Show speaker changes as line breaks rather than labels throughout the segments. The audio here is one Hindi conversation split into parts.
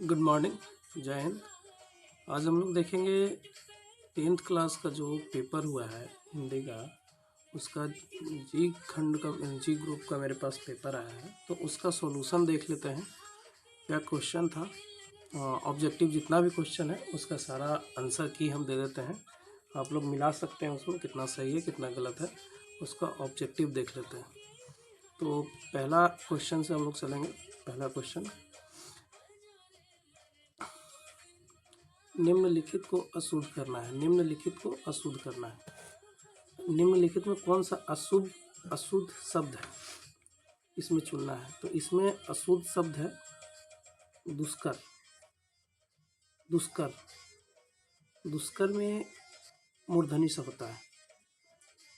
गुड मॉर्निंग, जय हिंद। आज हम लोग देखेंगे 10th क्लास का जो पेपर हुआ है हिंदी का, उसका जी खंड का जी ग्रुप का मेरे पास पेपर आया है, तो उसका सॉल्यूशन देख लेते हैं। क्या क्वेश्चन था, ऑब्जेक्टिव जितना भी क्वेश्चन है उसका सारा आंसर की हम दे देते हैं। आप लोग मिला सकते हैं उसमें कितना सही है कितना गलत है, उसका ऑब्जेक्टिव देख लेते हैं। तो पहला क्वेश्चन से हम लोग चलेंगे। पहला क्वेश्चन, निम्नलिखित को अशुद्ध करना है। निम्नलिखित को अशुद्ध करना है। निम्नलिखित में कौन सा अशुद्ध शब्द है, इसमें चुनना है। तो इसमें अशुद्ध शब्द है दुष्कर। दुष्कर दुष्कर में मूर्धनी सा होता है,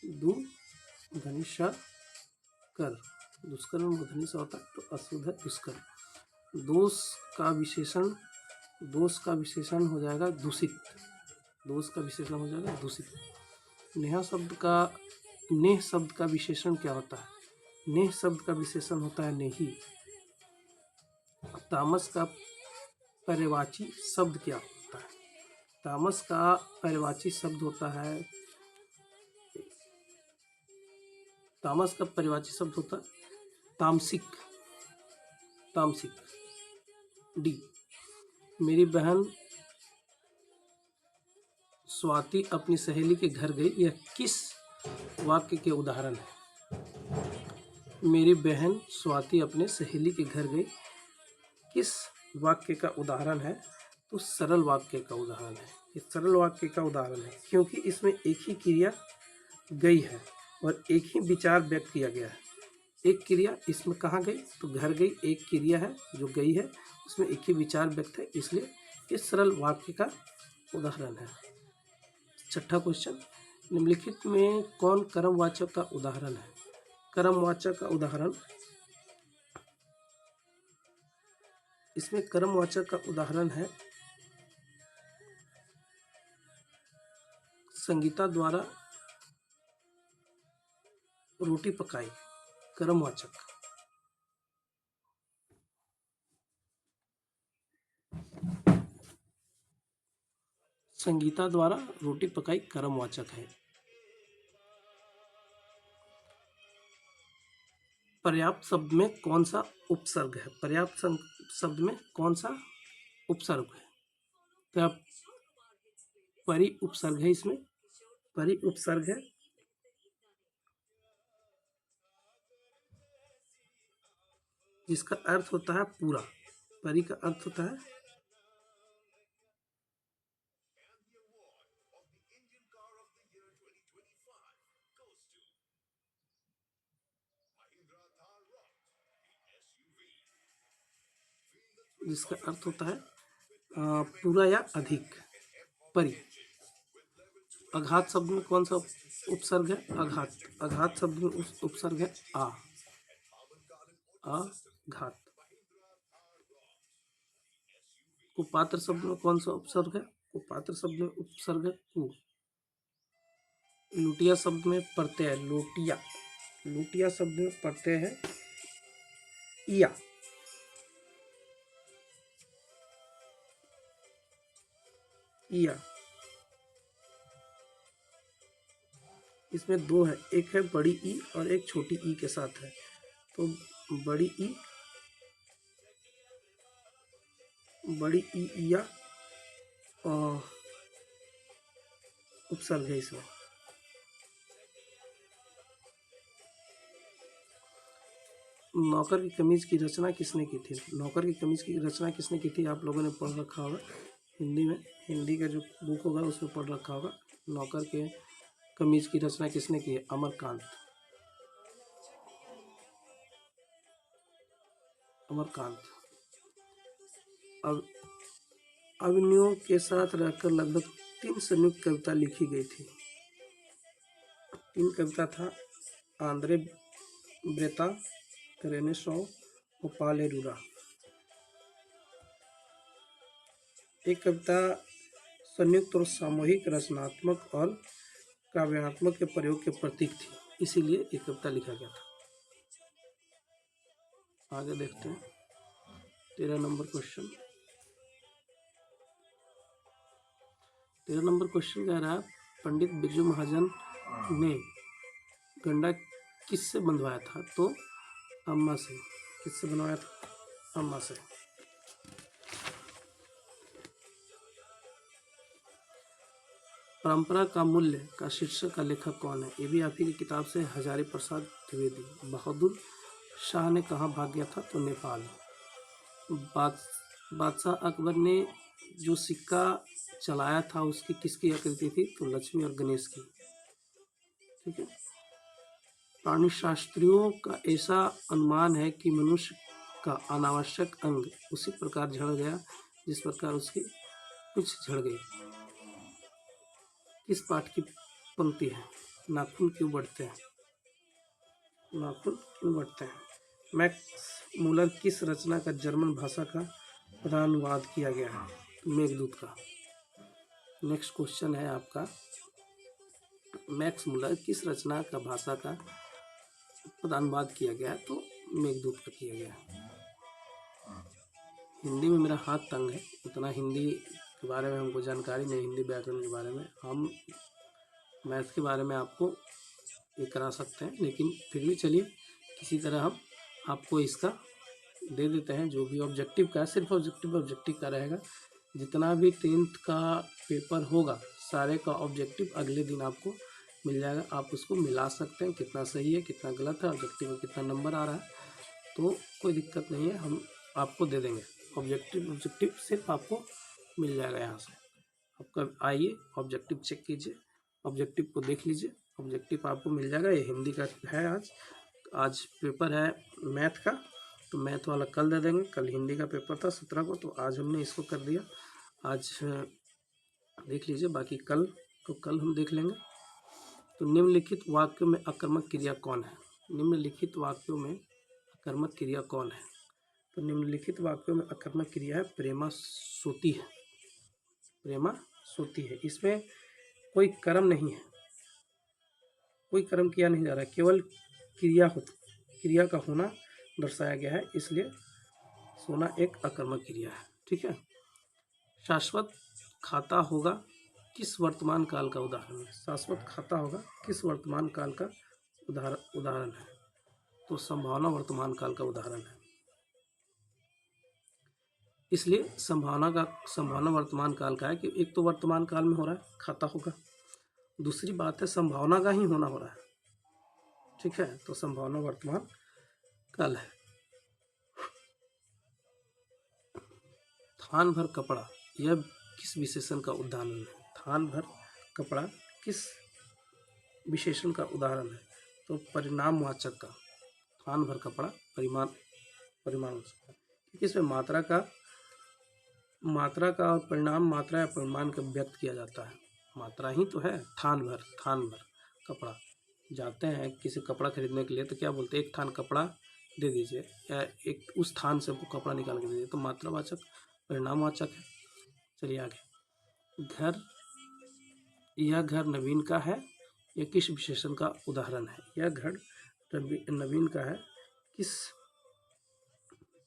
दु धनी श कर। दुष्कर में मूर्धनी सा होता है तो अशुद्ध है दुष्कर। दोष का विशेषण हो जाएगा दूषित। दोष का विशेषण हो जाएगा दूषित। नेह शब्द का विशेषण क्या होता है? नेह शब्द का विशेषण होता है नेही। तामस का पर्यवाची शब्द क्या होता है? तामस का पर्यवाची शब्द होता है तामसिक। तामसिक। डी। मेरी बहन स्वाति अपनी सहेली के घर गई, यह किस वाक्य के उदाहरण है? मेरी बहन स्वाति अपने सहेली के घर गई किस वाक्य का उदाहरण है? तो सरल वाक्य का उदाहरण है। ये सरल वाक्य का उदाहरण है क्योंकि इसमें एक ही क्रिया गई है और एक ही विचार व्यक्त किया गया है। एक क्रिया इसमें कहाँ गई? तो घर गई। एक क्रिया है जो गई है, उसमें एक ही विचार व्यक्त है, इसलिए इस सरल वाक्य का उदाहरण है। छठा क्वेश्चन, निम्नलिखित में कौन कर्मवाचक का उदाहरण है? कर्मवाचक का उदाहरण, इसमें कर्मवाचक का उदाहरण है संगीता द्वारा रोटी पकाई। कर्मवाचक। संगीता द्वारा रोटी पकाई कर्मवाचक है। पर्याप्त शब्द में कौन सा उपसर्ग है? पर्याप्त शब्द में कौन सा उपसर्ग है? तो परि उपसर्ग है। इसमें परि उपसर्ग है। जिसका अर्थ होता है पूरा। परि का अर्थ होता है जिसका अर्थ होता है पूरा या अधिक। परि। अघात शब्द में कौन सा उपसर्ग है? अघात शब्द में उपसर्ग है आ। अघात। कुपात्र शब्द में कौन सा उपसर्ग है? कुपात्र शब्द में उपसर्ग है कु। लुटिया शब्द में प्रत्यय है लोटिया। लुटिया शब्द में प्रत्यय है इया। इया। इसमें दो है, एक है बड़ी ई और एक छोटी ई के साथ है। तो बड़ी ई इया और उपसर्ग है इसमें। नौकर की कमीज की रचना किसने की थी? नौकर की कमीज की रचना किसने की थी? आप लोगों ने पढ़ रखा होगा हिंदी में। हिंदी का जो बुक होगा उसमें पढ़ रखा होगा। नौकर के कमीज की रचना किसने की है? अमरकांत। अमरकांत। अब अभिनयों के साथ रहकर लगभग 3 संयुक्त कविता लिखी गई थी। 3 कविता था आंद्रे ब्रेता, रेने शॉ और पाल एरूरा। एक कविता संयुक्त और सामूहिक रचनात्मक और काव्यात्मक के प्रयोग के प्रतीक थी, इसीलिए एक कविता लिखा गया था। आगे देखते हैं 13 नंबर क्वेश्चन। 13 नंबर क्वेश्चन कह रहा है पंडित बिरजू महाजन ने गंडा किससे बंधवाया था? तो अम्मा से। किससे बनवाया था? अम्मा से। परंपरा का मूल्य का शीर्षक का लेखक कौन है? ये भी आप ही की किताब से हजारी प्रसाद द्विवेदी। बहादुर शाह ने कहाँ भाग गया था? तो नेपाल। बादशाह अकबर ने जो सिक्का चलाया था उसकी किसकी आकृति थी? तो लक्ष्मी और गणेश की। ठीक है। प्राणी शास्त्रियों का ऐसा अनुमान है कि मनुष्य का अनावश्यक अंग उसी प्रकार झड़ गया जिस प्रकार उसकी कुछ झड़ गई। किस पाठ की पंक्ति है? नाखून क्यों बढ़ते हैं? नाखून क्यों बढ़ते हैं? मैक्स मूलर किस रचना का जर्मन भाषा का पदानुवाद किया गया है? तो मेघदूत का। नेक्स्ट क्वेश्चन है आपका, मैक्स मूलर किस रचना का भाषा का पदानुवाद किया गया है? तो मेघदूत का किया गया है। हिंदी में मेरा हाथ तंग है, उतना हिंदी के बारे में हमको जानकारी नहीं, हिंदी व्याकरण के बारे में। हम मैथ के बारे में आपको ये करा सकते हैं, लेकिन फिर भी चलिए किसी तरह हम आपको इसका दे देते हैं। जो भी ऑब्जेक्टिव का है, सिर्फ ऑब्जेक्टिव का रहेगा। जितना भी 10th का पेपर होगा सारे का ऑब्जेक्टिव अगले दिन आपको मिल जाएगा। आप उसको मिला सकते हैं, कितना सही है कितना गलत है, ऑब्जेक्टिव में कितना नंबर आ रहा है, तो कोई दिक्कत नहीं है, हम आपको दे देंगे। ऑब्जेक्टिव सिर्फ आपको मिल जाएगा यहाँ से। आपका आइए ऑब्जेक्टिव चेक कीजिए, ऑब्जेक्टिव को देख लीजिए, ऑब्जेक्टिव आपको मिल जाएगा। ये हिंदी का है। आज पेपर है मैथ का, तो मैथ वाला कल दे देंगे। कल हिंदी का पेपर था 17 को, तो आज हमने इसको कर दिया। आज देख लीजिए, बाकी कल हम देख लेंगे। तो निम्नलिखित वाक्यों में अकर्मक क्रिया कौन है? निम्नलिखित वाक्यों में अकर्मक क्रिया कौन है? तो निम्नलिखित वाक्यों में अकर्मक क्रिया है प्रेमा सोती है। प्रेमा सोती है। इसमें कोई कर्म नहीं है, कोई कर्म किया नहीं जा रहा है, केवल क्रिया का होना दर्शाया गया है, इसलिए सोना एक अकर्मक क्रिया है। ठीक है। शाश्वत खाता होगा किस वर्तमान काल का उदाहरण है? शाश्वत खाता होगा किस वर्तमान काल का उदाहरण है? तो संभावना वर्तमान काल का उदाहरण है। इसलिए संभावना वर्तमान काल का है कि एक तो वर्तमान काल में हो रहा है खाता होगा, दूसरी बात है संभावना का ही होना हो रहा है। ठीक है, तो संभावना वर्तमान काल है। थान भर कपड़ा यह किस विशेषण का उदाहरण है? थान भर कपड़ा किस विशेषण का उदाहरण है? तो परिणामवाचक का। थान भर कपड़ा परिमाणवाचक का, क्योंकि इसमें मात्रा का और परिणाम मात्रा या परिमाण का व्यक्त किया जाता है। मात्रा ही तो है। थान भर कपड़ा। जाते हैं किसी कपड़ा खरीदने के लिए तो क्या बोलते हैं? एक थान कपड़ा दे दीजिए, या एक उस थान से हमको कपड़ा निकाल के दे दीजिए। तो मात्रावाचक परिणामवाचक है। चलिए आगे। यह घर नवीन का है, यह किस विशेषण का उदाहरण है? यह घर नवीन का है, किस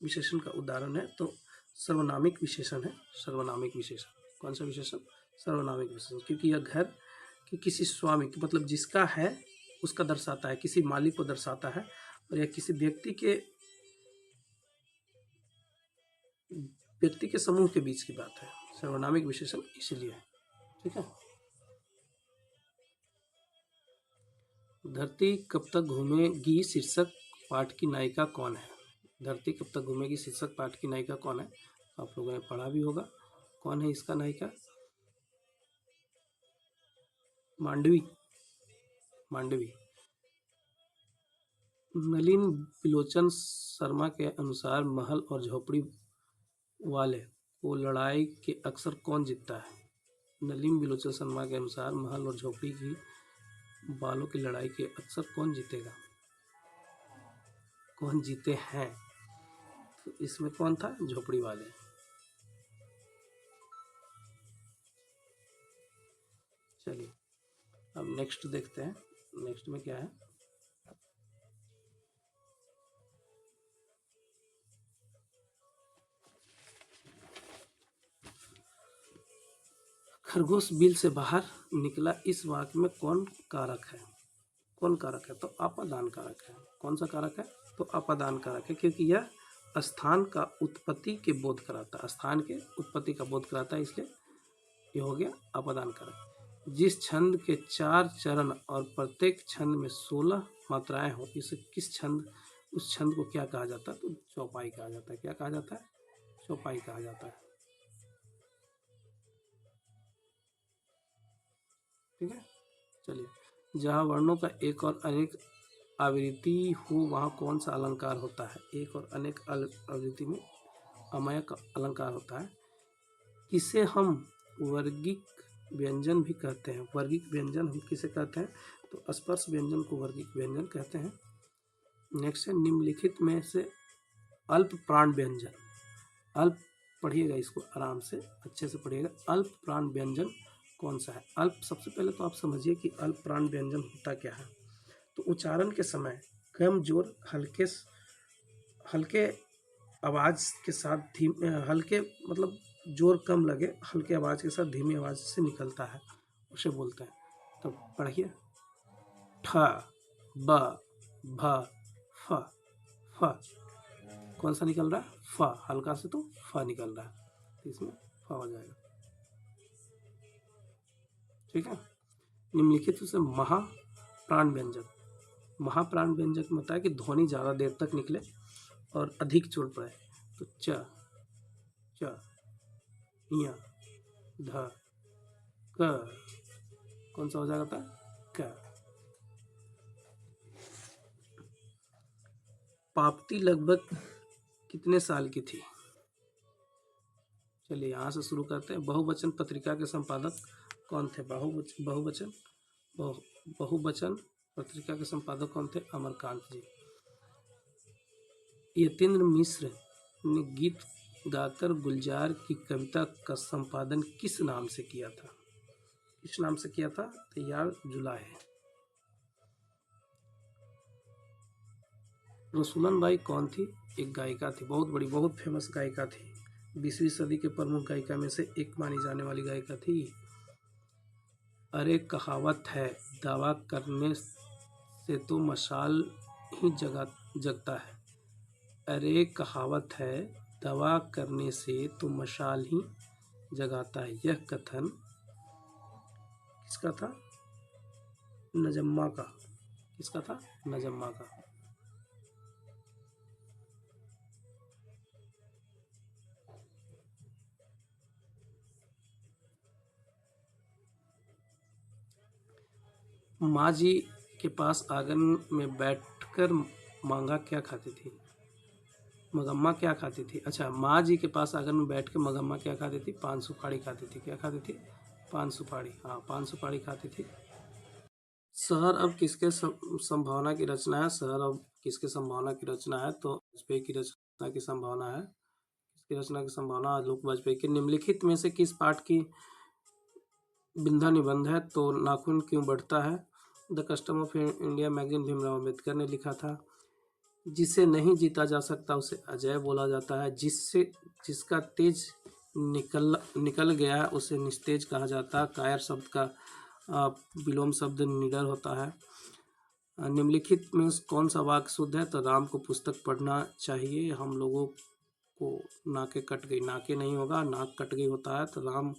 विशेषण का उदाहरण है? तो सर्वनामिक विशेषण है। सर्वनामिक विशेषण। कौन सा विशेषण? सर्वनामिक विशेषण। क्योंकि यह घर कि किसी स्वामी की मतलब जिसका है उसका दर्शाता है, किसी मालिक को दर्शाता है, और यह किसी व्यक्ति के समूह के बीच की बात है। सर्वनामिक विशेषण इसलिए है। ठीक है। धरती कब तक घूमेगी शीर्षक पाठ की नायिका कौन है? धरती कब तक घूमेगी शीर्षक पाठ की नायिका कौन है? आप लोगों ने पढ़ा भी होगा। कौन है इसका नायिका? मांडवी। नलिन बिलोचन शर्मा के अनुसार महल और झोपड़ी वाले को लड़ाई के अक्सर कौन जीतता है? नलिन बिलोचन शर्मा के अनुसार महल और झोपड़ी की वालों की लड़ाई के अक्सर कौन जीतेगा? कौन जीते हैं? तो इसमें कौन था? झोपड़ी वाले। चलिए अब नेक्स्ट देखते हैं। नेक्स्ट में क्या है? खरगोश बिल से बाहर निकला इस वाक्य में कौन कारक है? कौन कारक है? तो अपादान कारक है। कौन सा कारक है? तो अपादान कारक है, क्योंकि यह स्थान का उत्पत्ति के बोध कराता है, स्थान के उत्पत्ति का बोध कराता है, इसलिए ये हो गया अपादान कारक। जिस छंद के 4 चरण और प्रत्येक छंद में 16 मात्राएं हो, इसे किस छंद, उस छंद को क्या कहा जाता है? तो चौपाई कहा जाता है। क्या कहा जाता है? चौपाई कहा जाता है। ठीक है, चलिए। जहाँ वर्णों का एक और अनेक आवृत्ति हो वहाँ कौन सा अलंकार होता है? एक और अनेक आवृत्ति में अमय का अलंकार होता है। किसे हम वर्गिक व्यंजन भी कहते हैं? वर्गिक व्यंजन हम किसे कहते हैं? तो स्पर्श व्यंजन को वर्गिक व्यंजन कहते हैं। नेक्स्ट है, निम्नलिखित में से अल्प प्राण व्यंजन, अल्प, पढ़िएगा इसको आराम से, अच्छे से पढ़िएगा। अल्प प्राण व्यंजन कौन सा है? अल्प, सबसे पहले तो आप समझिए कि अल्प प्राण व्यंजन होता क्या है। तो उच्चारण के समय कम जोर, हल्के आवाज़ के साथ धीमे, हल्के मतलब जोर कम लगे, हल्के आवाज़ के साथ धीमी आवाज़ से निकलता है, उसे बोलते हैं। तो पढ़िए, ठ, ब, भ, फ। फ कौन सा निकल रहा है? फ, हल्का से तो फ निकल रहा है, तो इसमें फ हो जाएगा। ठीक है। निम्नलिखित से महाप्राण व्यंजक, महाप्राण व्यंजक में होता है कि ध्वनि ज़्यादा देर तक निकले और अधिक चोट पड़े। तो च, च, य, ध, क, कौन सा हो जाएगा था? क। पापती लगभग कितने साल की थी? चलिए यहाँ से शुरू करते हैं। बहुवचन पत्रिका के संपादक कौन थे? बहुवचन पत्रिका के संपादक कौन थे? अमरकांत जी। यतीन्द्र मिश्र ने गीत गाकर गुलजार की कविता का संपादन किस नाम से किया था? किस नाम से किया था? तैयार जुलाहे। रसूलन बाई कौन थी? एक गायिका थी, बहुत बड़ी, बहुत फेमस गायिका थी। 20वीं सदी के प्रमुख गायिका में से एक मानी जाने वाली गायिका थी। अरे कहावत है, दावा करने से तो मशाल ही जगता है। अरे कहावत है, दावा करने से तो मशाल ही जगाता है। यह कथन किसका था? नजम्मा का। किसका था? नजम्मा का। माँ जी के पास आंगन में बैठकर मांगा क्या खाती थी? मगम्मा क्या खाती थी? अच्छा, माँ जी के पास आंगन में बैठ के मगम्मा क्या खाती थी? पान सुपारी खाती थी। क्या खाती थी? पान सुपारी। हाँ, पान सुपारी खाती थी। शहर अब किसके संभावना की रचना है? शहर अब किसके संभावना की रचना है? तो वाजपेयी की रचना की संभावना है। किसकी रचना की संभावना? आलोक वाजपेयी की। निम्नलिखित में से किस पाठ की बिंधा निबंध है? तो नाखून क्यों बढ़ता है, the custom of India magazine, Bhimrao Ambedkar ने लिखा था। जिसे नहीं जीता जा सकता उसे अजय बोला जाता है। जिसका तेज निकल गया उसे निस्तेज कहा जाता है। कायर शब्द का विलोम शब्द निडर होता है। निम्नलिखित में कौन सा वाक्य शुद्ध है? तो राम को पुस्तक पढ़ना चाहिए, हम लोगों को नाके कट गई, नाके नहीं होगा, नाक कट गई होता है, तो राम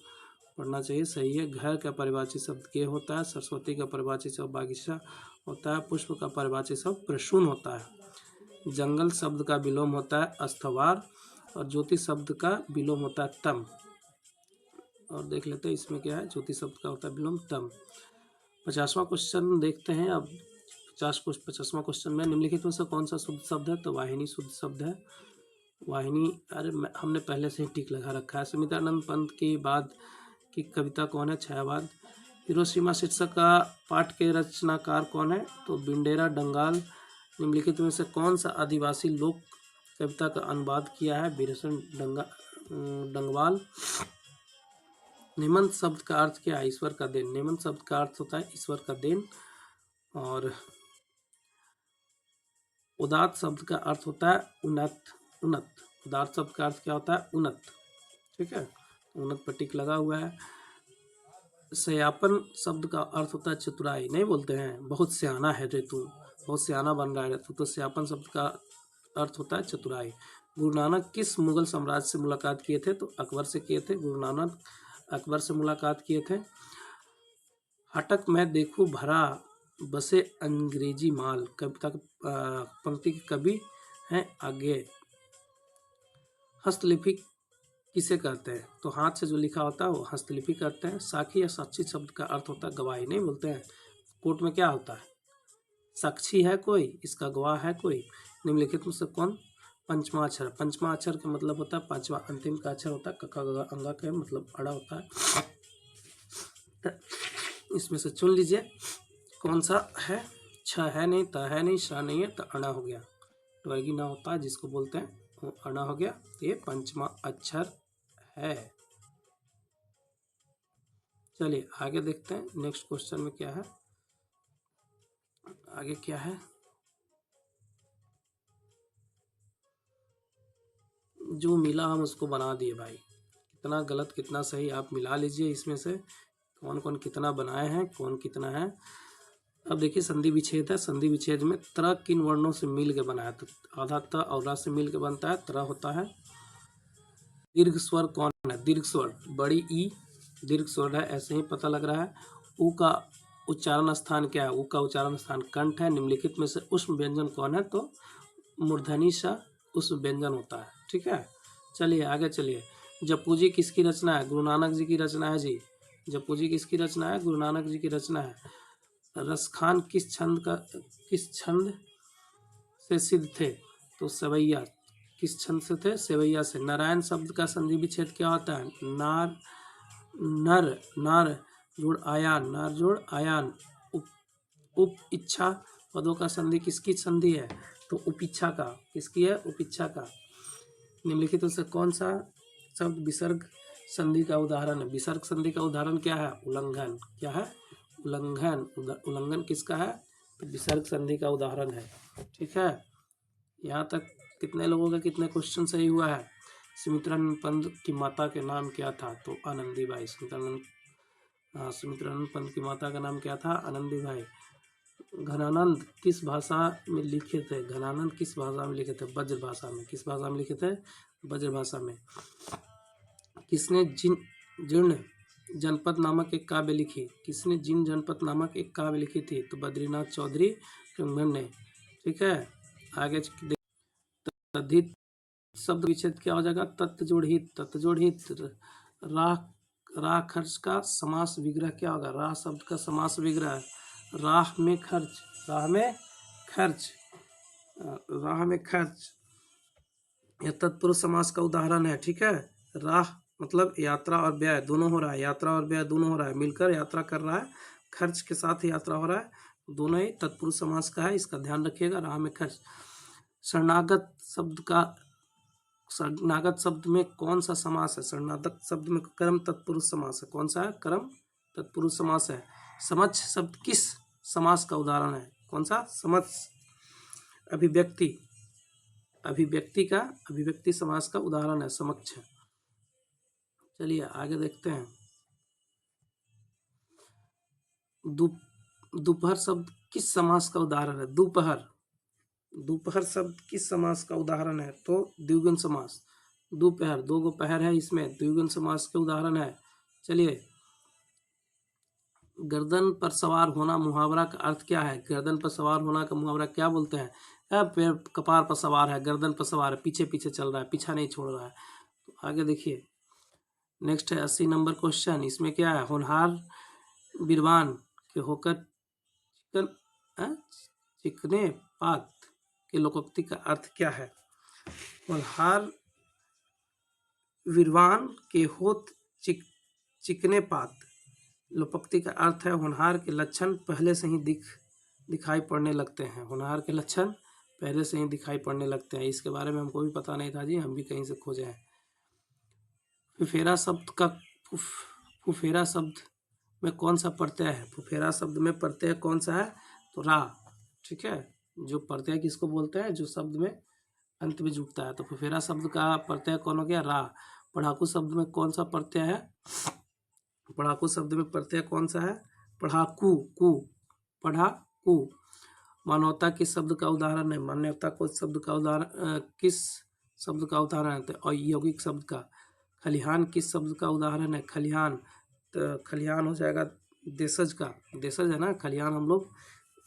पढ़ना चाहिए, सही है। घर का परिभाषित शब्द के होता है। सरस्वती का परिभाषित शब्द बागीचा होता है। पुष्प का परिभाषित शब्द प्रसून होता है। जंगल शब्द का विलोम होता है अस्थवार, और ज्योति शब्द का विलोम होता है तम। और देख लेते हैं इसमें क्या है। ज्योति शब्द का होता है विलोम तम। 50वां क्वेश्चन देखते हैं अब। 50वां क्वेश्चन में निम्नलिखित में से कौन सा शुद्ध शब्द है? तो वाहिनी शुद्ध शब्द है। वाहिनी, अरे हमने पहले से ही टिक लगा रखा है। सुमित्रानंद पंत की बाद की कविता कौन है? छायावाद। हिरोशिमा शीर्षक का पाठ के रचनाकार कौन है? तो बिंडेरा डंगाल। निम्नलिखित में से कौन सा आदिवासी लोक कविता का अनुवाद किया है? बीरेशन डंगवाल। नेमंत शब्द का अर्थ क्या है? ईश्वर का देन। नेमंत शब्द का अर्थ होता है ईश्वर का देन। और उदात्त शब्द का अर्थ होता है उन्नत। उदात्त शब्द का अर्थ क्या होता है? उन्नत। ठीक है, उन्नत पर टिक लगा हुआ है। सयापन शब्द का अर्थ होता है चतुराई, नहीं बोलते हैं बहुत सियाना है रे तू, बहुत सियाना बन रहा है तू, तो सयापन शब्द का अर्थ होता है चतुराई। गुरु नानक किस मुगल साम्राज्य से मुलाकात किए थे? तो अकबर से किए थे। गुरु नानक अकबर से मुलाकात किए थे। हटक मैं देखूं भरा बसे अंग्रेजी माल, कविता पंक्ति के कवि हैं आगे। हस्तलिपि किसे कहते हैं? तो हाथ से जो लिखा होता है वो हस्तलिपि कहते हैं। साक्षी या साक्षी शब्द का अर्थ होता है गवाही, नहीं बोलते हैं कोर्ट में क्या होता है? साक्षी है कोई, इसका गवाह है कोई। निम्नलिखित में से कौन पंचमा अक्षर? पंचमा अक्षर का मतलब होता है पांचवा, अंतिम का अक्षर होता है कका गगा अंगा का मतलब अड़ा होता है। तो इसमें से चुन लीजिए कौन सा है। छ है नहीं, त है नहीं, श नहीं है, तो अड़ा हो गया। ट्वैगी ना होता है जिसको बोलते हैं वो अड़ा हो गया। ये पंचमा अक्षर है। चलिए आगे देखते हैं नेक्स्ट क्वेश्चन में क्या है। आगे क्या है? जो मिला हम उसको बना दिए भाई, कितना गलत कितना सही आप मिला लीजिए इसमें से कौन कौन कितना बनाए हैं, कौन कितना है। अब देखिए संधि विच्छेद है। संधि विच्छेद में त्र किन वर्णों से मिल के बना है? तो आधा त और रा से मिल के बनता है, त्र होता है। दीर्घ स्वर कौन है? दीर्घ स्वर बड़ी ई दीर्घ स्वर है, ऐसे ही पता लग रहा है। ऊ का उच्चारण स्थान क्या है? ऊ का उच्चारण स्थान कंठ है। निम्नलिखित में से उष्म व्यंजन कौन है? तो मूर्धनी सा उष्म व्यंजन होता है। ठीक है, चलिए आगे चलिए। जप्पू जी किसकी रचना है? गुरु नानक जी की रचना है जी। जप्पू जी किसकी रचना है? गुरु नानक जी की रचना है। रसखान किस छंद से सिद्ध थे? तो सवैया। किस छंद से थे? सेवैया से। नारायण शब्द का संधि विच्छेद क्या होता है? नार नर नार जोड़ आयान, नार जोड़ आयान। उप इच्छा पदों का संधि किसकी संधि है? तो उपिच्छा का। किसकी है? उपिच्छा का। निम्नलिखित में से कौन सा शब्द विसर्ग संधि का उदाहरण है? विसर्ग संधि का उदाहरण क्या है? उल्लंघन। क्या है? उल्लंघन। उल्लंघन किसका है? तो विसर्ग संधि का उदाहरण है। ठीक है, यहाँ तक कितने लोगों का कितने क्वेश्चन सही हुआ है? सुमित्रानंद पंत की माता के नाम क्या था? तो आनंदीबाई। सुमित्रानंद पंत की माता का नाम क्या था? आनंदीबाई। घनानंद किस भाषा में लिखे थे? घनानंद किस भाषा में लिखे थे? ब्रज भाषा में। किस भाषा में लिखे थे? ब्रज भाषा में। किसने जीर्ण जनपद नामक एक काव्य लिखी? किसने जीर्ण जनपद नामक एक काव्य लिखी थी? तो बद्रीनाथ चौधरी फिल्मन ने। ठीक है, आगे तद्धित शब्द विच्छेद क्या हो जाएगा? तत्जोड़ हित। तत्जोड़ हित। राह खर्च का समास विग्रह क्या होगा? राह शब्द का समास विग्रह राह में खर्च। राह में खर्च। राह में खर्च यह तत्पुरुष समास का उदाहरण है। ठीक है, राह मतलब यात्रा और व्यय दोनों हो रहा है। यात्रा और व्यय दोनों हो रहा है, मिलकर यात्रा कर रहा है, खर्च के साथ यात्रा हो रहा है, दोनों ही तत्पुरुष समास का है, इसका ध्यान रखिएगा। राह में खर्च। शरणागत शब्द में कौन सा समास है? शरणागत शब्द में कर्म तत्पुरुष समास है। कौन सा है? कर्म तत्पुरुष समास है। समक्ष शब्द किस समास का उदाहरण है? कौन सा? समक्ष। अभिव्यक्ति समास का उदाहरण है समक्ष। चलिए आगे देखते हैं। दोपहर शब्द किस समास का उदाहरण है? दोपहर शब्द किस समास का उदाहरण है? तो द्विगुण समास। दोपहर, दो पहर है, इसमें द्विगुण समास के उदाहरण है। चलिए, गर्दन पर सवार होना मुहावरा का अर्थ क्या है? गर्दन पर सवार होना का मुहावरा क्या बोलते हैं? पैर कपार पर सवार है, गर्दन पर सवार है, पीछे पीछे चल रहा है, पीछा नहीं छोड़ रहा है। तो आगे देखिए, नेक्स्ट है 80 नंबर क्वेश्चन। इसमें क्या है? होनहार बीरवान के होकर चिकने पात के लोकोक्ति का अर्थ क्या है? होनहार वीरवान के होत चिकने पात। लोकोक्ति का अर्थ है होनहार के लक्षण पहले से ही दिखाई पड़ने लगते हैं। होनहार के लक्षण पहले से ही दिखाई पड़ने लगते हैं। इसके बारे में हमको भी पता नहीं था जी, हम भी कहीं से खोजे हैं। फुफेरा शब्द में कौन सा प्रत्यय है? फुफेरा शब्द में प्रत्यय कौन सा है? तो रा। ठीक है, जो प्रत्यय किसको बोलते हैं? जो शब्द में अंत में जुटता है। तो फुफेरा शब्द का प्रत्यय कौन हो गया? रा। पढ़ाकू शब्द में कौन सा प्रत्यय है? पढ़ाकू शब्द में प्रत्यय कौन सा है? पढ़ाकू, कू, पढ़ाकू। मानवता किस शब्द का उदाहरण है? मानवता को शब्द का उदाहरण किस शब्द का उदाहरण है? तो औद्योगिक शब्द का। खलिहान किस शब्द का उदाहरण है? खलिहान, तो खलिहान हो जाएगा देशज का। देशज है ना, खलिहान हम लोग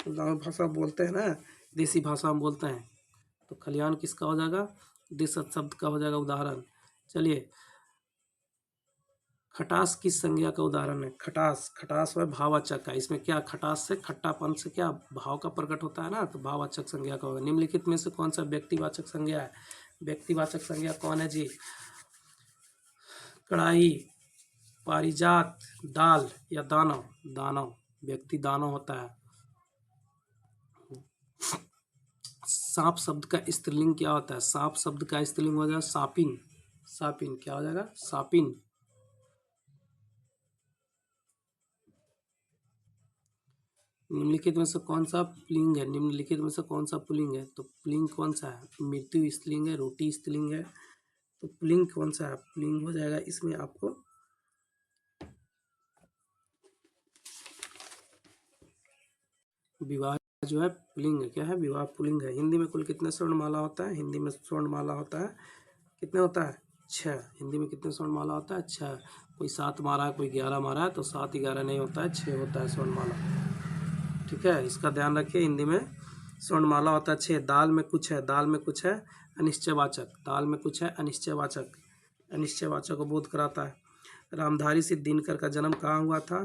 गाँव भाषा बोलते हैं ना, देसी भाषा में बोलते हैं, तो खलिहान किसका हो जाएगा? देशज शब्द का हो जाएगा उदाहरण। चलिए, खटास किस संज्ञा का उदाहरण है? खटास, खटास है भाववाचक का। इसमें क्या, खटास से, खट्टापन से क्या भाव का प्रकट होता है ना, तो भाववाचक संज्ञा का होगा। निम्नलिखित में से कौन सा व्यक्तिवाचक संज्ञा है? व्यक्तिवाचक संज्ञा कौन है जी? कढ़ाई, पारिजात, दाल या दानव? दानव, व्यक्ति दानव होता है। सांप शब्द का स्त्रीलिंग क्या होता है? सांप शब्द का स्त्रीलिंग हो जाएगा सापिन। सापिन क्या हो जाएगा? सापिन। निम्नलिखित में से कौन सा पुल्लिंग है? निम्नलिखित में से कौन सा पुल्लिंग है? तो पुल्लिंग कौन सा है? मृत्यु स्त्रीलिंग है, रोटी स्त्रीलिंग है, तो पुल्लिंग कौन सा है? पुल्लिंग हो जाएगा इसमें आपको विवाह जो है पुल्लिंग है। क्या है? विवाह पुल्लिंग है। हिंदी में कुल कितने स्वर्णमाला होता है? हिंदी में स्वर्णमाला होता है, कितने होता है? 6। हिंदी में कितने स्वर्णमाला होता है? 6। कोई 7 मारा है, कोई 11 मारा है, तो 7 11 नहीं होता है, 6 होता है स्वर्णमाला। ठीक है, इसका ध्यान रखिए। हिंदी में स्वर्णमाला होता है 6। दाल में कुछ है, दाल में कुछ है अनिश्चयवाचक। दाल में कुछ है अनिश्चयवाचक, अनिश्चयवाचक को बोध कराता है। रामधारी सिद्ध दिनकर का जन्म कहाँ हुआ था?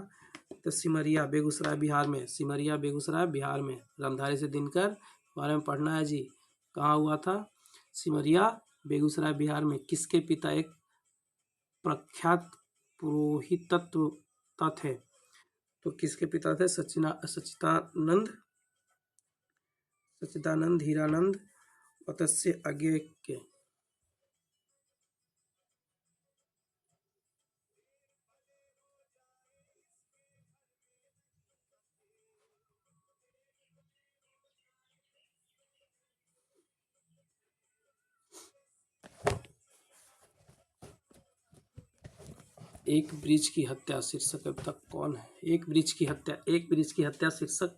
तो सिमरिया, बेगूसराय, बिहार में। सिमरिया, बेगूसराय, बिहार में। रामधारी सिद्ध दिनकर बारे में पढ़ना है जी। कहाँ हुआ था? सिमरिया, बेगूसराय, बिहार में। किसके पिता एक प्रख्यात पुरोहितत्व थे? तो किसके पिता थे? सच्चिदानंद हीरानंद मत्स्य अज्ञेय के। एक ब्रिज की हत्या शीर्षक कविता कौन है? एक ब्रिज की हत्या, एक ब्रिज की हत्या शीर्षक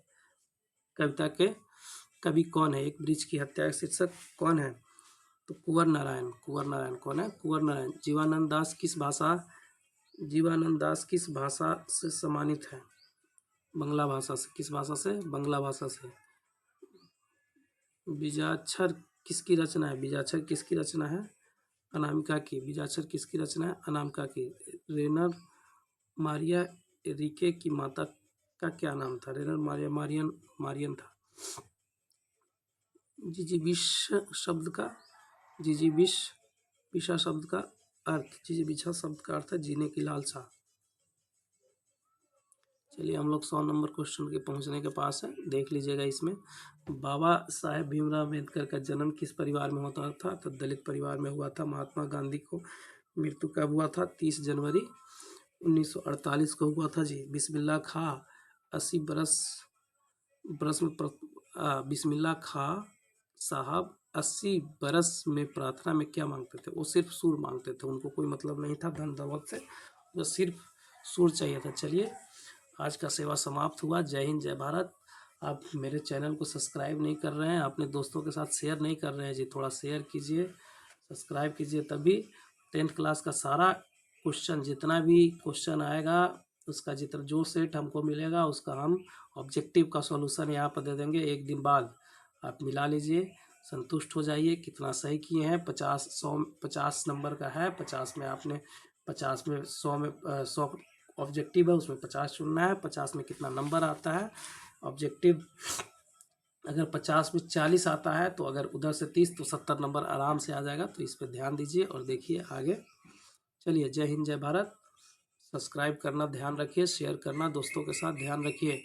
कविता के कवि कौन है? एक ब्रिज की हत्या शीर्षक कौन है? तो कुंवर नारायण। कुंवर नारायण कौन है? कुंवर नारायण। जीवानंद दास किस भाषा, जीवानंद दास किस भाषा से सम्मानित है? बंगला भाषा से। किस भाषा से? बंगला भाषा से। बीजाक्षर किसकी रचना है? बीजाक्षर किसकी रचना है? अनामिका की। बीजाक्षर किसकी रचना है? अनामिका की। रेनर मारिया एरिके की माता का क्या नाम था? रेनर मारिया मारियन था। जिजीविश शब्द का, जिजीविश विशा शब्द का अर्थ, जिजीविशा शब्द का अर्थ है जीने की लालसा। चलिए, हम लोग 100 नंबर क्वेश्चन के पहुंचने के पास है, देख लीजिएगा। इसमें बाबा साहेब भीमराव अम्बेडकर का जन्म किस परिवार में होता था? तो दलित परिवार में हुआ था। महात्मा गांधी को मृत्यु कब हुआ था? 30 जनवरी 1948 को हुआ था जी। बिस्मिल्लाह खां 80 बरस में बिस्मिल्लाह खां साहब 80 बरस में प्रार्थना में क्या मांगते थे? वो सिर्फ सूर मांगते थे, उनको कोई मतलब नहीं था धन दौलत से, वो सिर्फ सूर चाहिए था। चलिए, आज का सेवा समाप्त हुआ। जय हिंद, जय भारत। आप मेरे चैनल को सब्सक्राइब नहीं कर रहे हैं, अपने दोस्तों के साथ शेयर नहीं कर रहे हैं जी, थोड़ा शेयर कीजिए, सब्सक्राइब कीजिए, तभी 10th क्लास का सारा क्वेश्चन, जितना भी क्वेश्चन आएगा उसका जितना जो सेट हमको मिलेगा उसका हम ऑब्जेक्टिव का सॉल्यूशन यहाँ पर दे देंगे। एक दिन बाद आप मिला लीजिए, संतुष्ट हो जाइए कितना सही किए हैं। 50 नंबर का है, 50 में आपने 50 में 100 में 100 ऑब्जेक्टिव है, उसमें 50 चुनना है। 50 में कितना नंबर आता है ऑब्जेक्टिव, अगर 50 में 40 आता है तो अगर उधर से 30 तो 70 नंबर आराम से आ जाएगा। तो इस पर ध्यान दीजिए और देखिए आगे। चलिए, जय हिंद, जय भारत। सब्सक्राइब करना ध्यान रखिए, शेयर करना दोस्तों के साथ ध्यान रखिए।